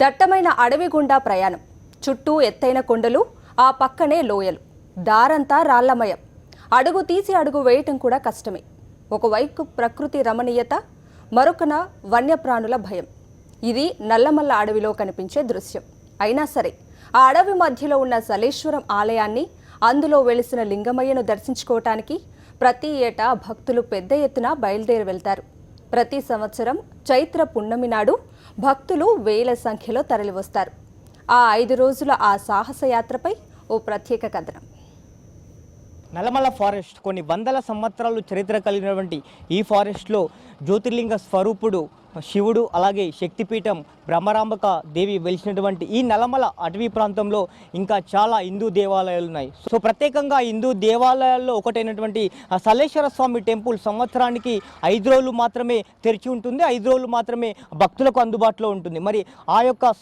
దట్టమైన అడవి గుండా ప్రయాణం, చుట్టూ ఎత్తైన కొండలు, ఆ పక్కనే లోయలు, దారంతా రాళ్లమయం. అడుగు తీసి అడుగు వేయటం కూడా కష్టమే. ఒకవైపు ప్రకృతి రమణీయత, మరొకన వన్యప్రాణుల భయం. ఇది నల్లమల్ల అడవిలో కనిపించే దృశ్యం. అయినా సరే ఆ అడవి మధ్యలో ఉన్న సలేశ్వరం ఆలయాన్ని, అందులో వెలిసిన లింగమయ్యను దర్శించుకోవటానికి ప్రతి ఏటా భక్తులు పెద్ద ఎత్తున బయలుదేరి వెళ్తారు. ప్రతి సంవత్సరం చైత్ర పున్నమి నాడు భక్తులు వేల సంఖ్యలో తరలివస్తారు. ఆ 5 రోజుల ఆ సాహసయాత్రపై ఓ ప్రత్యేక కథనం. నల్లమల్ల ఫారెస్ట్ కొన్ని వందల సంవత్సరాలు చరిత్ర కలిగినటువంటి ఈ ఫారెస్ట్లో జ్యోతిర్లింగ స్వరూపుడు శివుడు, అలాగే శక్తిపీఠం బ్రహ్మరాంబక దేవి వెలిసినటువంటి ఈ నల్లమల అటవీ ప్రాంతంలో ఇంకా చాలా హిందూ దేవాలయాలు ఉన్నాయి. సో ప్రత్యేకంగా హిందూ దేవాలయాల్లో ఒకటైనటువంటి సలేశ్వర స్వామి టెంపుల్ సంవత్సరానికి 5 రోజులు మాత్రమే తెరిచి ఉంటుంది, 5 రోజులు మాత్రమే భక్తులకు అందుబాటులో ఉంటుంది. మరి ఆ యొక్క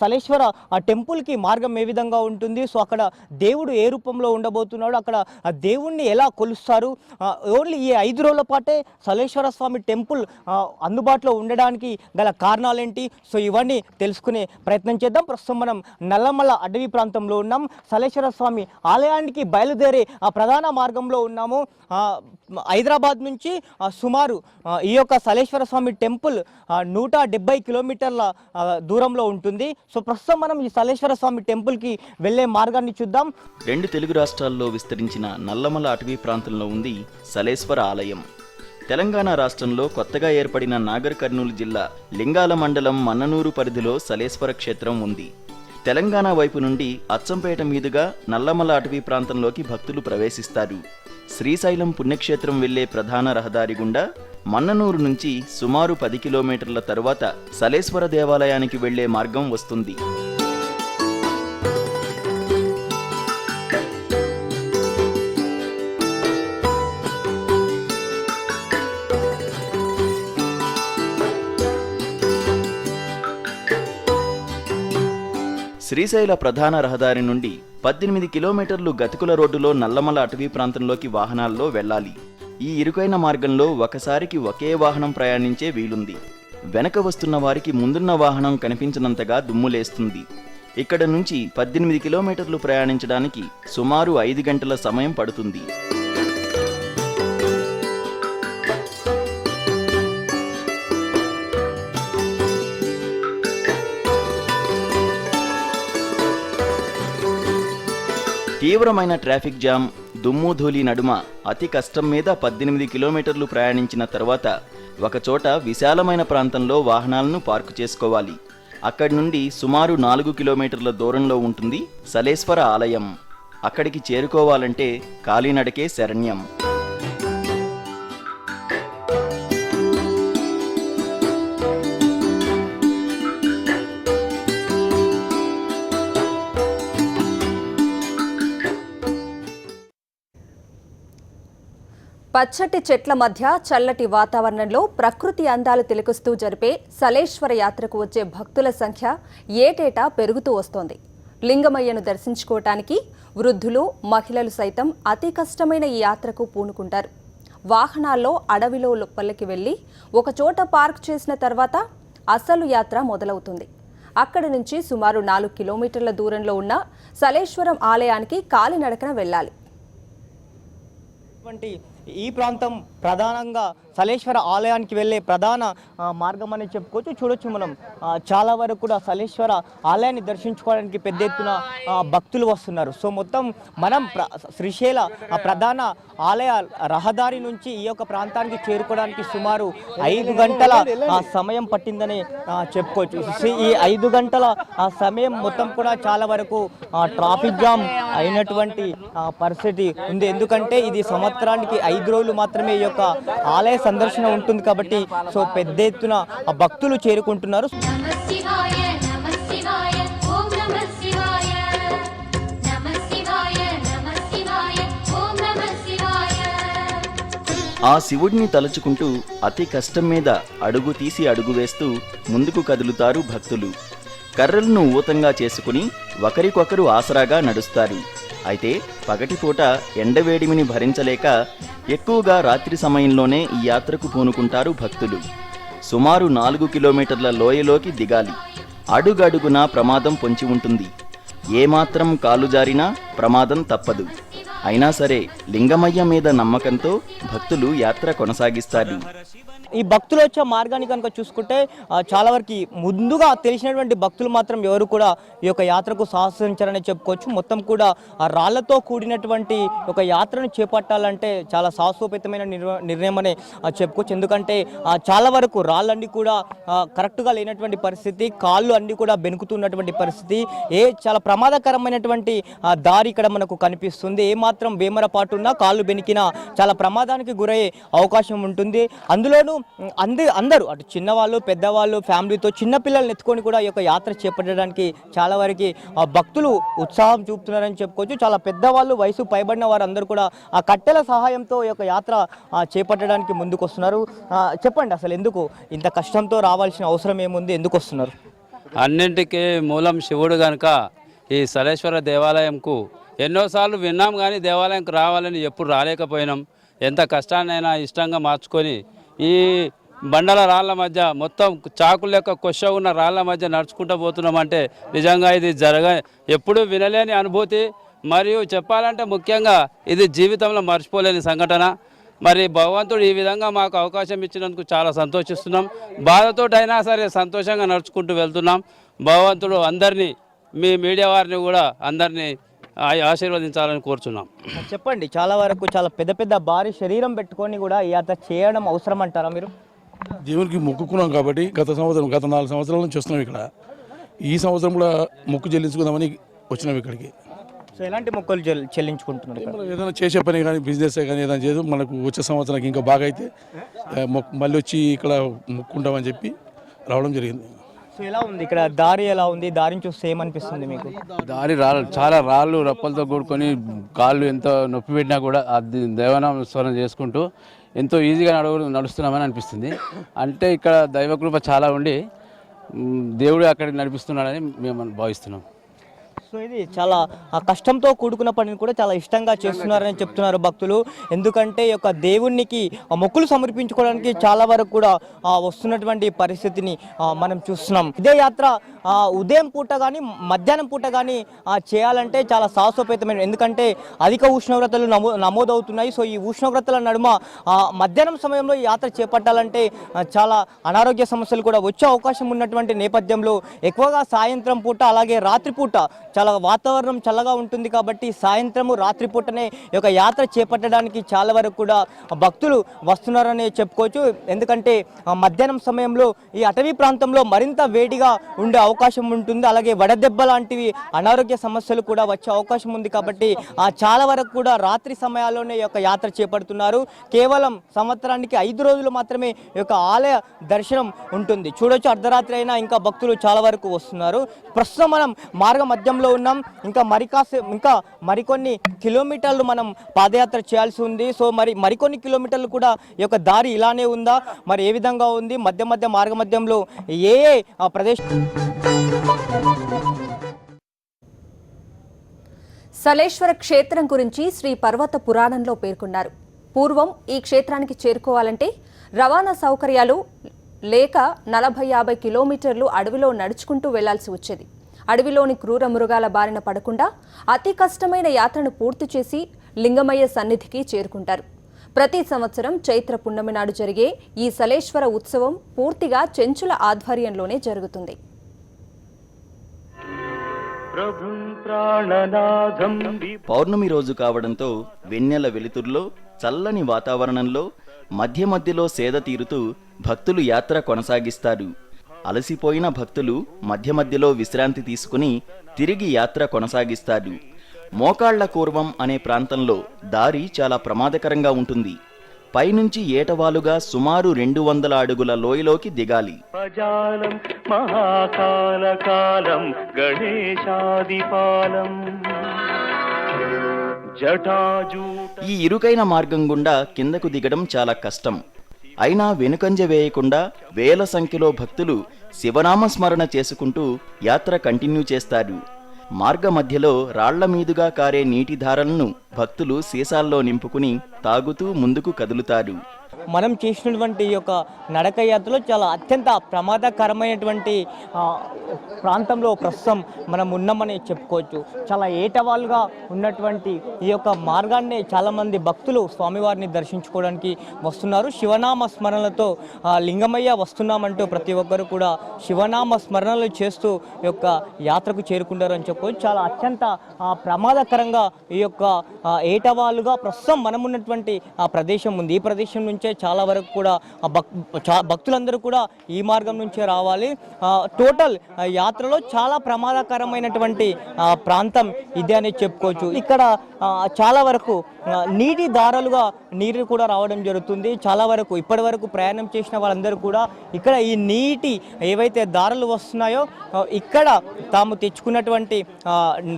సలేశ్వర టెంపుల్కి మార్గం ఏ విధంగా ఉంటుంది, సో అక్కడ దేవుడు ఏ రూపంలో ఉండబోతున్నాడు, అక్కడ దేవుణ్ణి ఎలా కొలుస్తారు, ఓన్లీ ఈ 5 రోజుల పాటే సలేశ్వర స్వామి టెంపుల్ అందుబాటులో ఉండడానికి గల కారణాలేంటి, సో ఇవన్నీ తెలుసుకునే ప్రయత్నం చేద్దాం. ప్రస్తుతం మనం నల్లమల్ల అడవి ప్రాంతంలో ఉన్నాం. సలేశ్వర స్వామి ఆలయానికి బయలుదేరే ఆ ప్రధాన మార్గంలో ఉన్నాము. హైదరాబాద్ నుంచి సుమారు ఈ యొక్క సలేశ్వర స్వామి టెంపుల్ 170 కిలోమీటర్ల దూరంలో ఉంటుంది. సో ప్రస్తుతం మనం ఈ సలేశ్వర స్వామి టెంపుల్కి వెళ్ళే మార్గాన్ని చూద్దాం. 2 తెలుగు రాష్ట్రాల్లో విస్తరించిన నల్లమల్ల అటవీ ప్రాంతంలో ఉంది సలేశ్వర ఆలయం. తెలంగాణ రాష్ట్రంలో కొత్తగా ఏర్పడిన నాగర్ కర్నూలు జిల్లా లింగాల మండలం మన్ననూరు పరిధిలో సలేశ్వర క్షేత్రం ఉంది. తెలంగాణ వైపు నుండి అచ్చంపేట మీదుగా నల్లమల్ల అటవీ ప్రాంతంలోకి భక్తులు ప్రవేశిస్తారు. శ్రీశైలం పుణ్యక్షేత్రం వెళ్లే ప్రధాన రహదారి గుండా మన్ననూరు నుంచి సుమారు 10 కిలోమీటర్ల తరువాత సలేశ్వర దేవాలయానికి వెళ్లే మార్గం వస్తుంది. శ్రీశైల ప్రధాన రహదారి నుండి 18 కిలోమీటర్లు గతికుల రోడ్డులో నల్లమల్ల అటవీ ప్రాంతంలోకి వాహనాల్లో వెళ్ళాలి. ఈ ఇరుకైన మార్గంలో ఒకసారికి ఒకే వాహనం ప్రయాణించే వీలుంది. వెనక వస్తున్న వారికి ముందున్న వాహనం కనిపించినంతగా దుమ్ములేస్తుంది. ఇక్కడ నుంచి 18 కిలోమీటర్లు ప్రయాణించడానికి సుమారు 5 గంటల సమయం పడుతుంది. తీవ్రమైన ట్రాఫిక్ జామ్, దుమ్ము ధూళి నడుమ అతి కష్టం మీద 18 కిలోమీటర్లు ప్రయాణించిన తర్వాత ఒకచోట విశాలమైన ప్రాంతంలో వాహనాలను పార్కు చేసుకోవాలి. అక్కడి నుండి సుమారు 4 కిలోమీటర్ల దూరంలో ఉంటుంది సలేశ్వర ఆలయం. అక్కడికి చేరుకోవాలంటే కాలినడకే శరణ్యం. పచ్చటి చెట్ల మధ్య చల్లటి వాతావరణంలో ప్రకృతి అందాలు తిలకిస్తూ జరిపే సలేశ్వర యాత్రకు వచ్చే భక్తుల సంఖ్య ఏటేటా పెరుగుతూ వస్తోంది. లింగమయ్యను దర్శించుకోవటానికి వృద్ధులు, మహిళలు సైతం అతి కష్టమైన ఈ యాత్రకు పూనుకుంటారు. వాహనాల్లో అడవిలో లోపలికి వెళ్లి ఒకచోట పార్క్ చేసిన తర్వాత అసలు యాత్ర మొదలవుతుంది. అక్కడి నుంచి సుమారు 4 కిలోమీటర్ల దూరంలో ఉన్న సలేశ్వరం ఆలయానికి కాలినడకన వెళ్ళాలి. ఈ ప్రాంతం ప్రధానంగా సలేశ్వర ఆలయానికి వెళ్ళే ప్రధాన మార్గం అని చెప్పుకోవచ్చు. చూడొచ్చు మనం చాలా వరకు కూడా సలేశ్వర ఆలయాన్ని దర్శించుకోవడానికి పెద్ద ఎత్తున భక్తులు వస్తున్నారు. సో మొత్తం మనం శ్రీశైల ప్రధాన ఆలయ రహదారి నుంచి ఈ యొక్క ప్రాంతానికి చేరుకోవడానికి సుమారు 5 గంటల సమయం పట్టిందని చెప్పుకోవచ్చు. ఈ 5 గంటల సమయం మొత్తం కూడా చాలా వరకు ట్రాఫిక్ జామ్ అయినటువంటి పరిస్థితి ఉంది. ఎందుకంటే ఇది సంవత్సరానికి 5 రోజులు మాత్రమే ఈ యొక్క ఆలయ సందర్శన ఉంటుంది కాబట్టి సో పెద్ద ఎత్తున భక్తులు చేరుకుంటున్నారు. ఆ శివుడిని తలుచుకుంటూ అతి కష్టం మీద అడుగు తీసి అడుగు వేస్తూ ముందుకు కదులుతారు భక్తులు. కర్రలను ఊతంగా చేసుకుని ఒకరికొకరు ఆసరాగా నడుస్తారు. అయితే పగటిపూట ఎండవేడిమిని భరించలేక ఎక్కువగా రాత్రి సమయంలోనే ఈ యాత్రకు పూనుకుంటారు భక్తులు. సుమారు 4 కిలోమీటర్ల లోయలోకి దిగాలి. అడుగడుగునా ప్రమాదం పొంచి ఉంటుంది. ఏమాత్రం కాలు జారినా ప్రమాదం తప్పదు. అయినా సరే లింగమయ్య మీద నమ్మకంతో భక్తులు యాత్ర కొనసాగిస్తారు. ఈ భక్తులు వచ్చే మార్గాన్ని కనుక చూసుకుంటే చాలా వరకు ముందుగా తెలిసినటువంటి భక్తులు మాత్రం ఎవరు కూడా ఈ యొక్క యాత్రకు సాహసించారని చెప్పుకోవచ్చు. మొత్తం కూడా ఆ రాళ్లతో కూడినటువంటి ఒక యాత్రను చేపట్టాలంటే చాలా సాహసోపేతమైన నిర్ణయం అనే చెప్పుకోవచ్చు. ఎందుకంటే చాలా వరకు రాళ్ళన్నీ కూడా కరెక్ట్గా లేనటువంటి పరిస్థితి, కాళ్ళు అన్నీ కూడా బెనుకుతున్నటువంటి పరిస్థితి, చాలా ప్రమాదకరమైనటువంటి దారి ఇక్కడ మనకు కనిపిస్తుంది. ఏమాత్రం వేమరపాటున్నా కాళ్ళు బెనికినా చాలా ప్రమాదానికి గురయ్యే అవకాశం ఉంటుంది. అందులోనూ అందరూ అటు చిన్నవాళ్ళు పెద్దవాళ్ళు ఫ్యామిలీతో చిన్నపిల్లల్ని ఎత్తుకొని కూడా ఈ యొక్క యాత్ర చేపట్టడానికి చాలా వరకు భక్తులు ఉత్సాహం చూపుతున్నారని చెప్పుకోవచ్చు. చాలా పెద్దవాళ్ళు వయసు పైబడిన వారు అందరూ కూడా ఆ కట్టెల సహాయంతో ఈ యొక్క యాత్ర చేపట్టడానికి ముందుకు వస్తున్నారు. చెప్పండి, అసలు ఎందుకు ఇంత కష్టంతో రావాల్సిన అవసరం ఏముంది, ఎందుకు వస్తున్నారు? అన్నింటికీ మూలం శివుడు కనుక ఈ సలేశ్వర దేవాలయంకు ఎన్నోసార్లు విన్నాం, కానీ దేవాలయంకు రావాలని ఎప్పుడు రాలేకపోయినాం. ఎంత కష్టాన్నైనా ఇష్టంగా మార్చుకొని ఈ బండల రాళ్ళ మధ్య మొత్తం చాకులు లెక్క కొష ఉన్న రాళ్ళ మధ్య నడుచుకుంటూ పోతున్నామంటే నిజంగా ఇది ఎప్పుడూ వినలేని అనుభూతి. మరియు చెప్పాలంటే ముఖ్యంగా ఇది జీవితంలో మర్చిపోలేని సంఘటన. మరి భగవంతుడు ఈ విధంగా మాకు అవకాశం ఇచ్చినందుకు చాలా సంతోషిస్తున్నాం. బాధతోటైనా సరే సంతోషంగా నడుచుకుంటూ వెళ్తున్నాం. భగవంతుడు అందరినీ, మీ మీడియా వారిని కూడా అందరినీ ఆశీర్వదించాలని కోరుచున్నాం. చెప్పండి, చాలా వరకు చాలా పెద్ద పెద్ద భారీ శరీరం పెట్టుకొని కూడా ఈ యాత్ర చేయడం అవసరం అంటారా మీరు? దేవునికి మొక్కుకున్నాం కాబట్టి గత 4 సంవత్సరాల నుంచి వస్తున్నాం ఇక్కడ. ఈ సంవత్సరం కూడా మొక్కు చెల్లించుకుందామని వచ్చినాం ఇక్కడికి. సో ఎలాంటి మొక్కులు చెల్లించుకుంటున్నారు? ఏదైనా చేసే పని కానీ బిజినెస్ కానీ ఏదైనా చేసి మనకు వచ్చే సంవత్సరానికి ఇంకా బాగా అయితే మళ్ళీ వచ్చి ఇక్కడ మొక్కుంటామని చెప్పి రావడం జరిగింది. సో ఎలా ఉంది ఇక్కడ దారి, ఎలా ఉంది? దారిని చూస్తే ఏమనిపిస్తుంది మీకు? దారి చాలా రాళ్ళు రప్పలతో కూడుకొని కాళ్ళు ఎంత నొప్పి పెట్టినా కూడా దేవనామ స్మరణ చేసుకుంటూ ఎంతో ఈజీగా నడుస్తున్నామని అనిపిస్తుంది. అంటే ఇక్కడ దైవకృప చాలా ఉండి దేవుడు అక్కడికి నడిపిస్తున్నాడని మేము భావిస్తున్నాం. సో ఇది చాలా కష్టంతో కూడుకున్న పనిని కూడా చాలా ఇష్టంగా చేస్తున్నారని చెప్తున్నారు భక్తులు. ఎందుకంటే ఈ యొక్క దేవునికి మొక్కులు సమర్పించుకోవడానికి చాలా వరకు కూడా వస్తున్నటువంటి పరిస్థితిని మనం చూస్తున్నాం. ఇదే యాత్ర ఉదయం పూట కానీ మధ్యాహ్నం పూట కానీ చేయాలంటే చాలా సాహసోపేతమైన, ఎందుకంటే అధిక ఉష్ణోగ్రతలు నమోదవుతున్నాయి. సో ఈ ఉష్ణోగ్రతల నడుమ మధ్యాహ్నం సమయంలో ఈ యాత్ర చేపట్టాలంటే చాలా అనారోగ్య సమస్యలు కూడా వచ్చే అవకాశం ఉన్నటువంటి నేపథ్యంలో ఎక్కువగా సాయంత్రం పూట అలాగే రాత్రిపూట చాలా వాతావరణం చల్లగా ఉంటుంది కాబట్టి సాయంత్రము రాత్రిపూటనే ఈ యొక్క యాత్ర చేపట్టడానికి చాలా వరకు కూడా భక్తులు వస్తున్నారని చెప్పుకోవచ్చు. ఎందుకంటే మధ్యాహ్నం సమయంలో ఈ అటవీ ప్రాంతంలో మరింత వేడిగా ఉండే అవకాశం ఉంటుంది. అలాగే వడదెబ్బ లాంటివి అనారోగ్య సమస్యలు కూడా వచ్చే అవకాశం ఉంది కాబట్టి చాలా వరకు కూడా రాత్రి సమయాల్లోనే ఈ యొక్క యాత్ర చేపడుతున్నారు. కేవలం సంవత్సరానికి 5 రోజులు మాత్రమే ఈ యొక్క ఆలయ దర్శనం ఉంటుంది. చూడొచ్చు, అర్ధరాత్రి అయినా ఇంకా భక్తులు చాలా వరకు వస్తున్నారు. ప్రస్తుతం మనం మార్గ మధ్యంలో ఉన్నాం. ఇంకా మరికొన్ని కిలోమీటర్లు మనం పాదయాత్ర చేయాల్సి ఉంది. సో మరికొన్ని కిలోమీటర్లు కూడా ఈ యొక్క దారి ఇలానే ఉందా, మరి ఏ విధంగా ఉంది, మధ్య మార్గ మధ్యంలో ఏ ప్రదేశం? సలేశ్వర క్షేత్రం గురించి శ్రీ పర్వత పురాణంలో పేర్కొన్నారు. పూర్వం ఈ క్షేత్రానికి చేరుకోవాలంటే రవాణా సౌకర్యాలు లేక 40-50 కిలోమీటర్లు అడవిలో నడుచుకుంటూ వెళ్లాల్సి వచ్చేది. అడవిలోని క్రూర మృగాల బారిన పడకుండా అతి కష్టమైన యాత్రను పూర్తి చేసి లింగమయ్య సన్నిధికి చేరుకుంటారు. ప్రతి సంవత్సరం చైత్ర పున్నమి నాడు జరిగే ఈ సలేశ్వర ఉత్సవం పూర్తిగా చెంచుల ఆధ్వర్యంలోనే జరుగుతుంది. పౌర్ణమి రోజు కావడంతో వెన్నెల వెలుతురులో చల్లని వాతావరణంలో మధ్యలో సేద తీరుతూ భక్తులు యాత్ర కొనసాగిస్తారు. అలసిపోయిన భక్తులు మధ్యలో విశ్రాంతి తీసుకుని తిరిగి యాత్ర కొనసాగిస్తారు. మోకాళ్ల కూర్వం అనే ప్రాంతంలో దారి చాలా ప్రమాదకరంగా ఉంటుంది. పైనుంచి ఏటవాలుగా సుమారు 200 అడుగుల లోయలోకి దిగాలి. ఈ ఇరుకైన మార్గం గుండా కిందకు దిగడం చాలా కష్టం. అయినా వెనుకంజ వేయకుండా వేల సంఖ్యలో భక్తులు శివనామ స్మరణ చేసుకుంటూ యాత్ర కంటిన్యూ చేస్తారు. మార్గ మధ్యలో రాళ్ల మీదుగా కారే నీటి ధారలను భక్తులు సీసాల్లో నింపుకుని తాగుతూ ముందుకు కదులుతారు. మనం చేసినటువంటి ఈ యొక్క నడక యాత్రలో చాలా అత్యంత ప్రమాదకరమైనటువంటి ప్రాంతంలో ప్రస్తుతం మనం ఉన్నామని చెప్పుకోవచ్చు. చాలా ఏటవాలుగా ఉన్నటువంటి ఈ యొక్క మార్గాన్ని చాలామంది భక్తులు స్వామివారిని దర్శించుకోవడానికి వస్తున్నారు. శివనామ స్మరణలతో లింగమయ్య వస్తున్నామంటూ ప్రతి ఒక్కరు కూడా శివనామ స్మరణలు చేస్తూ ఈ యొక్క యాత్రకు చేరుకుంటారు అని చెప్పుకోవచ్చు. చాలా అత్యంత ప్రమాదకరంగా ఈ యొక్క ఏటవాలుగా ప్రస్తుతం మనం ఉన్నటువంటి ప్రదేశం ఉంది. ఈ ప్రదేశం నుంచే చాలా వరకు కూడా భక్తులందరూ కూడా ఈ మార్గం నుంచే రావాలి. టోటల్ యాత్రలో చాలా ప్రమాదకరమైనటువంటి ప్రాంతం ఇదే అని చెప్పుకోవచ్చు. ఇక్కడ చాలా వరకు నీటి దారాలుగా నీరు కూడా రావడం జరుగుతుంది. చాలా వరకు ఇప్పటి వరకు ప్రయాణం చేసిన వాళ్ళందరూ కూడా ఇక్కడ ఈ నీటి ఏవైతే దారాలు వస్తున్నాయో ఇక్కడ తాము తెచ్చుకున్నటువంటి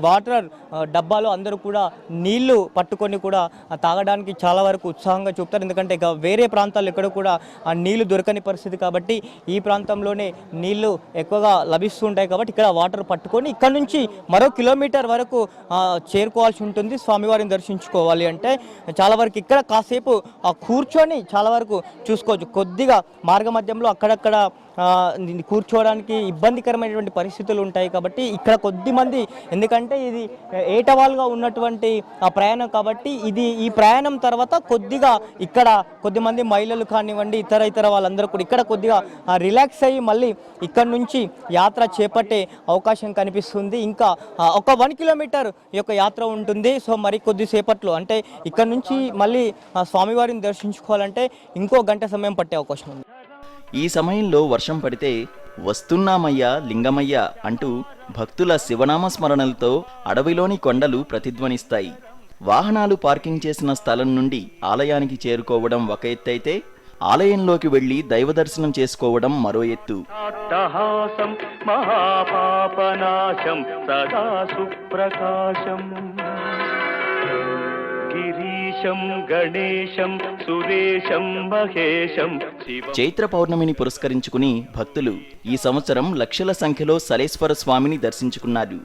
వాటర్ డబ్బాలో అందరూ కూడా నీళ్లు పట్టుకొని కూడా తాగడానికి చాలా వరకు ఉత్సాహంగా చూపుతారు. ఎందుకంటే ఇక వేరే ప్రాంతాల్లో ఎక్కడ కూడా ఆ నీళ్లు దొరకని పరిస్థితి కాబట్టి ఈ ప్రాంతంలోనే నీళ్లు ఎక్కువగా లభిస్తూ ఉంటాయి. కాబట్టి ఇక్కడ వాటర్ పట్టుకొని ఇక్కడ నుంచి మరో కిలోమీటర్ వరకు చేరుకోవాల్సి ఉంటుంది స్వామివారిని దర్శించుకోవాలి అంటే. చాలా వరకు ఇక్కడ కాసేపు కూర్చొని చాలా వరకు చూసుకోవచ్చు. కొద్దిగా మార్గ మధ్యంలో అక్కడక్కడ కూర్చోవడానికి ఇబ్బందికరమైనటువంటి పరిస్థితులు ఉంటాయి కాబట్టి ఇక్కడ కొద్ది మంది, ఎందుకంటే ఇది ఏటవాలుగా ఉన్నటువంటి ప్రయాణం కాబట్టి ఈ ప్రయాణం తర్వాత కొద్దిగా ఇక్కడ కొద్దిమంది మహిళలు కానివ్వండి ఇతర వాళ్ళందరూ కూడా ఇక్కడ కొద్దిగా రిలాక్స్ అయ్యి మళ్ళీ ఇక్కడ నుంచి యాత్ర చేపట్టే అవకాశం కనిపిస్తుంది. ఇంకా ఒక 1 కిలోమీటర్ ఈ యొక్క యాత్ర ఉంటుంది. సో మరి కొద్దిసేపట్లో అంటే ఇక్కడ నుంచి మళ్ళీ స్వామివారిని దర్శించుకోవాలంటే ఇంకో గంట సమయం పట్టే అవకాశం ఉంది. ఈ సమయంలో వర్షం పడితే వస్తున్నామయ్యా లింగమయ్య అంటూ భక్తుల శివనామ స్మరణలతో అడవిలోని కొండలు ప్రతిధ్వనిస్తాయి. వాహనాలు పార్కింగ్ చేసిన స్థలం నుండి ఆలయానికి చేరుకోవడం ఒక ఎత్తైతే ఆలయంలోకి వెళ్లి దైవ దర్శనం చేసుకోవడం మరో ఎత్తు. మహాపాపనాశం సదా సుప్రకాశం గణేశం సురేశం మహేశం. చైత్ర పౌర్ణమిని పురస్కరించుకుని భక్తులు ఈ సంవత్సరం లక్షల సంఖ్యలో సలేశ్వర స్వామిని దర్శించుకున్నారు.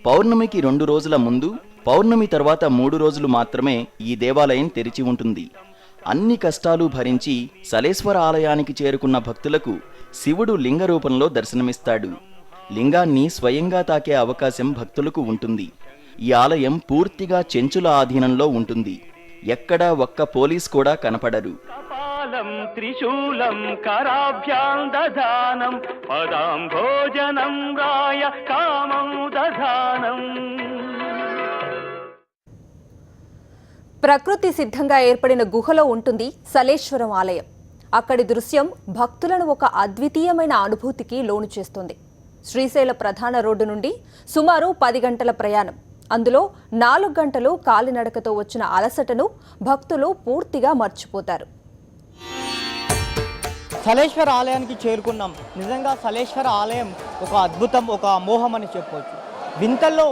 పౌర్ణమికి 2 రోజుల ముందు, పౌర్ణమి తర్వాత 3 రోజులు మాత్రమే ఈ దేవాలయం తెరిచి ఉంటుంది. అన్ని కష్టాలు భరించి సలేశ్వర ఆలయానికి చేరుకున్న భక్తులకు శివుడు లింగ రూపంలో దర్శనమిస్తాడు. లింగాన్ని స్వయంగా తాకే అవకాశం భక్తులకు ఉంటుంది. ఈ ఆలయం పూర్తిగా చెంచుల ఆధీనంలో ఉంటుంది. ఎక్కడా ఒక్క పోలీస్ కూడా కనపడరు. త్రిశూలం కరాభ్యాం దధానం పదాం భోజనం రాయ కామం దధానం. ప్రకృతి సిద్ధంగా ఏర్పడిన గుహలో ఉంటుంది సలేశ్వరం ఆలయం. అక్కడి దృశ్యం భక్తులను ఒక అద్వితీయమైన అనుభూతికి లోను చేస్తుంది. శ్రీశైల ప్రధాన రోడ్డు నుండి సుమారు 10 గంటల ప్రయాణం. అందులో 4 గంటలు కాలినడకతో వచ్చిన అలసటను భక్తులు పూర్తిగా మర్చిపోతారు. సలేశ్వర ఆలయానికి చేరుకున్నాం. నిజంగా సలేశ్వర ఆలయం ఒక అద్భుతం, ఒక అమోహం అని చెప్పవచ్చు. వింతల్లో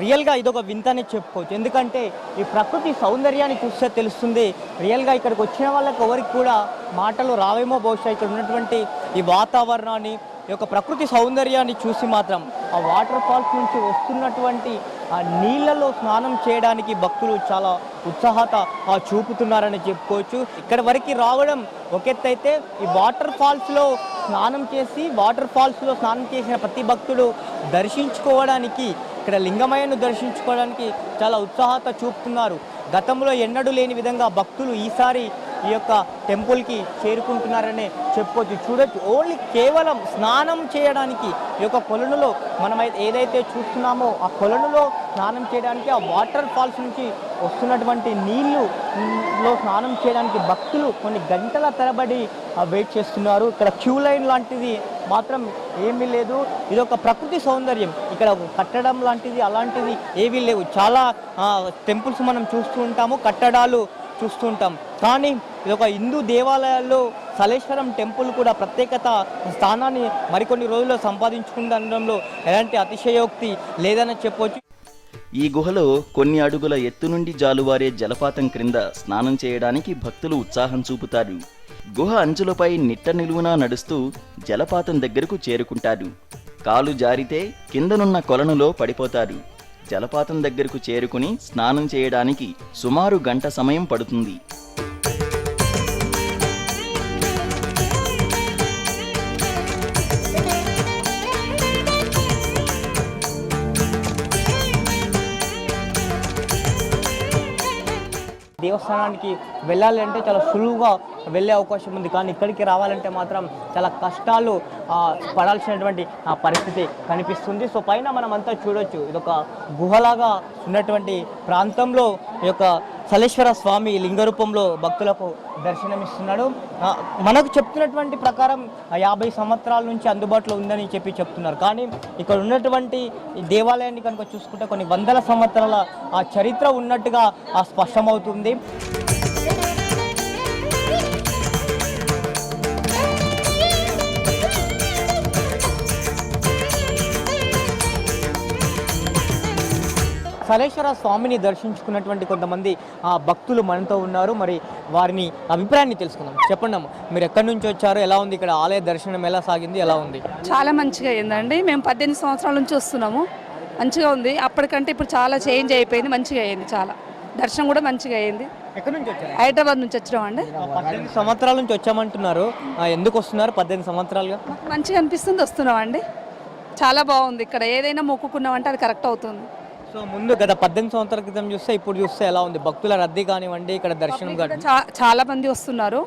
రియల్గా ఇదొక వింతని చెప్పుకోవచ్చు. ఎందుకంటే ఈ ప్రకృతి సౌందర్యాన్ని చూస్తే తెలుస్తుంది. రియల్గా ఇక్కడికి వచ్చిన వాళ్ళకి ఎవరికి కూడా మాటలు రావేమో బహుశా. ఇక్కడ ఉన్నటువంటి ఈ వాతావరణాన్ని, ఈ యొక్క ప్రకృతి సౌందర్యాన్ని చూసి మాత్రం ఆ వాటర్ ఫాల్స్ నుంచి వస్తున్నటువంటి ఆ నీళ్లలో స్నానం చేయడానికి భక్తులు చాలా ఉత్సాహత చూపుతున్నారని చెప్పుకోవచ్చు. ఇక్కడ వరకు రావడం ఒక ఎత్తైతే ఈ వాటర్ ఫాల్స్లో స్నానం చేసిన ప్రతి భక్తుడు దర్శించుకోవడానికి, ఇక్కడ లింగమయ్యను దర్శించుకోవడానికి చాలా ఉత్సాహత చూపుతున్నారు. గతంలో ఎన్నడూ లేని విధంగా భక్తులు ఈసారి ఈ యొక్క టెంపుల్కి చేరుకుంటున్నారనే చెప్పుకోవచ్చు. చూడొచ్చు, ఓన్లీ కేవలం స్నానం చేయడానికి ఈ యొక్క కొలనులో మనం ఏదైతే చూస్తున్నామో ఆ కొలనులో స్నానం చేయడానికి, ఆ వాటర్ ఫాల్స్ నుంచి వస్తున్నటువంటి నీళ్ళలో స్నానం చేయడానికి భక్తులు కొన్ని గంటల తరబడి వెయిట్ చేస్తున్నారు. ఇక్కడ క్యూ లైన్ లాంటిది మాత్రం ఏమీ లేదు. ఇది ఒక ప్రకృతి సౌందర్యం. ఇక్కడ కట్టడం లాంటిది అలాంటిది ఏవీ లేవు. చాలా టెంపుల్స్ మనం చూస్తూ ఉంటాము, కట్టడాలు చూస్తూ ఉంటాం. కానీ ఇది ఒక హిందూ దేవాలయాల్లో సలేశ్వరం టెంపుల్ కూడా ప్రత్యేకత స్థానాన్ని మరికొన్ని రోజుల్లో సంపాదించుకుంటుండడంలో ఎలాంటి అతిశయోక్తి లేదని చెప్పవచ్చు. ఈ గుహలో కొన్ని అడుగుల ఎత్తు నుండి జాలువారే జలపాతం క్రింద స్నానం చేయడానికి భక్తులు ఉత్సాహం చూపుతారు. గుహ అంచులపై నిట్ట నిలువునా నడుస్తూ జలపాతం దగ్గరకు చేరుకుంటారు. కాలు జారితే కిందనున్న కొలనులో పడిపోతారు. జలపాతం దగ్గరకు చేరుకుని స్నానం చేయడానికి సుమారు గంట సమయం పడుతుంది. దేవస్థానానికి వెళ్ళాలంటే చాలా సులువుగా వెళ్ళే అవకాశం ఉంది, కానీ ఇక్కడికి రావాలంటే మాత్రం చాలా కష్టాలు పడాల్సినటువంటి పరిస్థితి కనిపిస్తుంది. సో పైన మనం అంతా చూడొచ్చు, ఇదొక గుహలాగా ఉన్నటువంటి ప్రాంతంలో ఈ యొక్క సలేశ్వర స్వామి లింగ రూపంలో భక్తులకు దర్శనమిస్తున్నాడు. మనకు చెప్తున్నటువంటి ప్రకారం 50 సంవత్సరాల నుంచి అందుబాటులో ఉందని చెప్తున్నారు, కానీ ఇక్కడ ఉన్నటువంటి ఈ దేవాలయాన్ని కనుక చూసుకుంటే కొన్ని వందల సంవత్సరాల చరిత్ర ఉన్నట్టుగా స్పష్టమవుతుంది. సలేశ్వర స్వామిని దర్శించుకున్నటువంటి కొంతమంది భక్తులు మనతో ఉన్నారు. మరి వారిని అభిప్రాయాన్ని తెలుసుకుందాం. చెప్పండి అమ్మ, మీరు ఎక్కడి నుంచి వచ్చారు, ఎలా ఉంది ఇక్కడ ఆలయ దర్శనం, ఎలా సాగింది, ఎలా ఉంది? చాలా మంచిగా అయిందండి. మేము 18 సంవత్సరాల నుంచి వస్తున్నాము, మంచిగా ఉంది. అప్పటికంటే ఇప్పుడు చాలా చేంజ్ అయిపోయింది, మంచిగా అయింది. చాలా దర్శనం కూడా మంచిగా అయింది. ఎక్కడి నుంచి వచ్చారు? హైదరాబాద్ నుంచి వచ్చినామండి. 18 సంవత్సరాల నుంచి వచ్చామంటున్నారు, ఎందుకు వస్తున్నారు 18 సంవత్సరాలుగా? మాకు మంచిగా అనిపిస్తుంది, వస్తున్నామండి. చాలా బాగుంది. ఇక్కడ ఏదైనా మొక్కుకున్నామంటే అది కరెక్ట్ అవుతుంది. సో ముందు గత 18 సంవత్సరాల క్రితం చూస్తే ఇప్పుడు చూస్తే ఎలా ఉంది? భక్తుల రద్దీ కానివ్వండి, ఇక్కడ దర్శనం చాలా మంది వస్తున్నారు.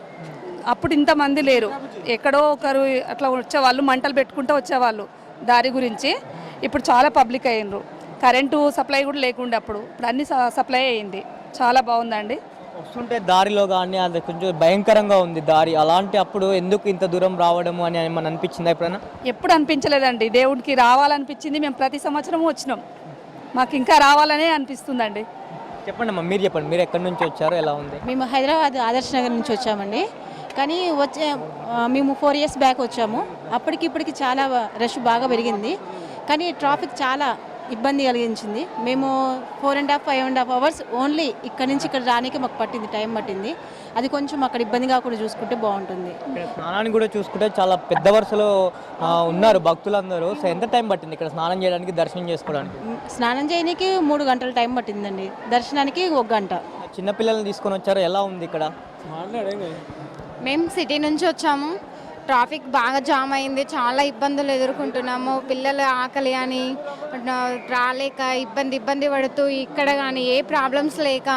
అప్పుడు ఇంతమంది లేరు, ఎక్కడో ఒకరు అట్లా వచ్చేవాళ్ళు, మంటలు పెట్టుకుంటూ వచ్చేవాళ్ళు దారి గురించి. ఇప్పుడు చాలా పబ్లిక్ అయ్యిండ్రు. కరెంటు సప్లై కూడా లేకుండా అప్పుడు, ఇప్పుడు అన్ని సప్లై అయ్యింది. చాలా బాగుందండి. వస్తుంటే దారిలో కానీ అది కొంచెం భయంకరంగా ఉంది దారి, అలాంటి అప్పుడు ఎందుకు ఇంత దూరం రావడము అని ఏమన్నా అనిపించిందా ఎప్పుడైనా? ఎప్పుడు అనిపించలేదండి, దేవుడికి రావాలనిపించింది. మేము ప్రతి సంవత్సరం వచ్చినాం, మాకు ఇంకా రావాలనే అనిపిస్తుందండి. చెప్పండి అమ్మా, మీరు చెప్పండి, మీరు ఎక్కడి నుంచి వచ్చారో, ఎలా ఉంది? మేము హైదరాబాద్ ఆదర్శ్ నగర్ నుంచి వచ్చామండి. కానీ మేము 4 years బ్యాక్ వచ్చాము. ఇప్పటికి చాలా రష్ బాగా పెరిగింది, కానీ ట్రాఫిక్ చాలా ఇబ్బంది కలిగించింది. మేము 4.5 hours ఓన్లీ ఇక్కడ నుంచి ఇక్కడ రానికి మాకు టైం పట్టింది. అది కొంచెం అక్కడ ఇబ్బంది కాకుండా చూసుకుంటే బాగుంటుంది. స్నానానికి కూడా చూసుకుంటే చాలా పెద్ద వరుసలో ఉన్నారు భక్తులందరూ. సో ఎంత టైం పట్టింది ఇక్కడ స్నానం చేయడానికి, దర్శనం చేసుకోవడానికి? స్నానం చేయడానికి 3 గంటల టైం పట్టిందండి, దర్శనానికి 1 గంట. చిన్నపిల్లల్ని తీసుకొని వచ్చారు, ఎలా ఉంది ఇక్కడ? మేము సిటీ నుంచి వచ్చాము. ట్రాఫిక్ బాగా జామ్ అయింది, చాలా ఇబ్బందులు ఎదుర్కొంటున్నాము. పిల్లలు ఆకలి అని రాలేక ఇబ్బంది పడుతూ, ఇక్కడ కానీ ఏ ప్రాబ్లమ్స్ లేక,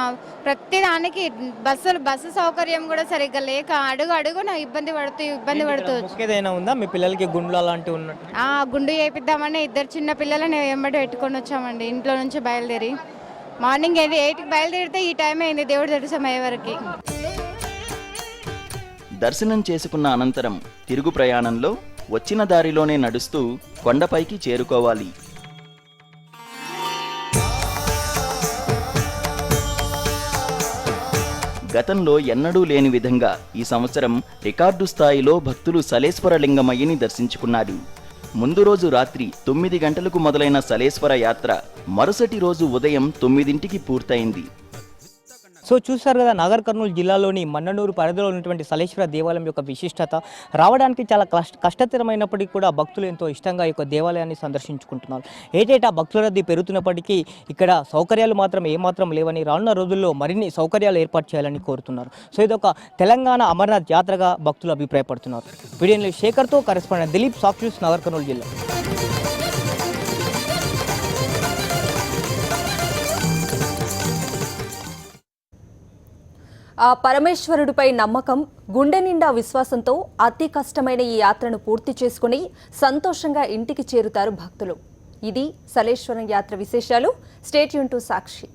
ప్రతిదానికి బస్సు సౌకర్యం కూడా సరిగ్గా లేక అడుగున ఇబ్బంది పడుతూ ఏదైనా ఉందా మీ పిల్లలకి? గుండ్లు అలాంటివి ఉన్నట్టు గుండు చేపిద్దామని 2 చిన్న పిల్లలని వెంబడి పెట్టుకొని వచ్చామండి. ఇంట్లో నుంచి బయలుదేరి మార్నింగ్ 8కి బయలుదేరితే ఈ టైం అయింది దేవుడి దర్శనం అయ్యే వరకు. దర్శనం చేసుకున్న అనంతరం తిరుగు ప్రయాణంలో వచ్చిన దారిలోనే నడుస్తూ కొండపైకి చేరుకోవాలి. గతంలో ఎన్నడూ లేని విధంగా ఈ సంవత్సరం రికార్డు స్థాయిలో భక్తులు సలేశ్వర లింగమయ్యని దర్శించుకున్నారు. ముందు రోజు రాత్రి 9 గంటలకు మొదలైన సలేశ్వర యాత్ర మరుసటి రోజు ఉదయం 9ంటికి పూర్తయింది. సో చూసారు కదా, నాగర్ కర్నూలు జిల్లాలోని మన్ననూరు పరిధిలో ఉన్నటువంటి సలేశ్వర దేవాలయం యొక్క విశిష్టత. రావడానికి చాలా కష్టతరమైనప్పటికీ కూడా భక్తులు ఎంతో ఇష్టంగా ఈ యొక్క దేవాలయాన్ని సందర్శించుకుంటున్నారు. ఏటేటా భక్తుల రద్దీ పెరుగుతున్నప్పటికీ ఇక్కడ సౌకర్యాలు మాత్రం ఏమాత్రం లేవని, రానున్న రోజుల్లో మరిన్ని సౌకర్యాలు ఏర్పాటు చేయాలని కోరుతున్నారు. సో ఇదొక తెలంగాణ అమర్నాథ్ యాత్రగా భక్తులు అభిప్రాయపడుతున్నారు. వీడియో శేఖర్తో కరెస్పాండెంట్ దిలీప్, సాక్షి న్యూస్, నాగర్ కర్నూలు జిల్లా. ఆ పరమేశ్వరుడిపై నమ్మకం, గుండె నిండా విశ్వాసంతో అతి కష్టమైన ఈ యాత్రను పూర్తి చేసుకుని సంతోషంగా ఇంటికి చేరుతారు భక్తులు. ఇది సలేశ్వరం యాత్ర విశేషాలు. Stay tune to Sakshi.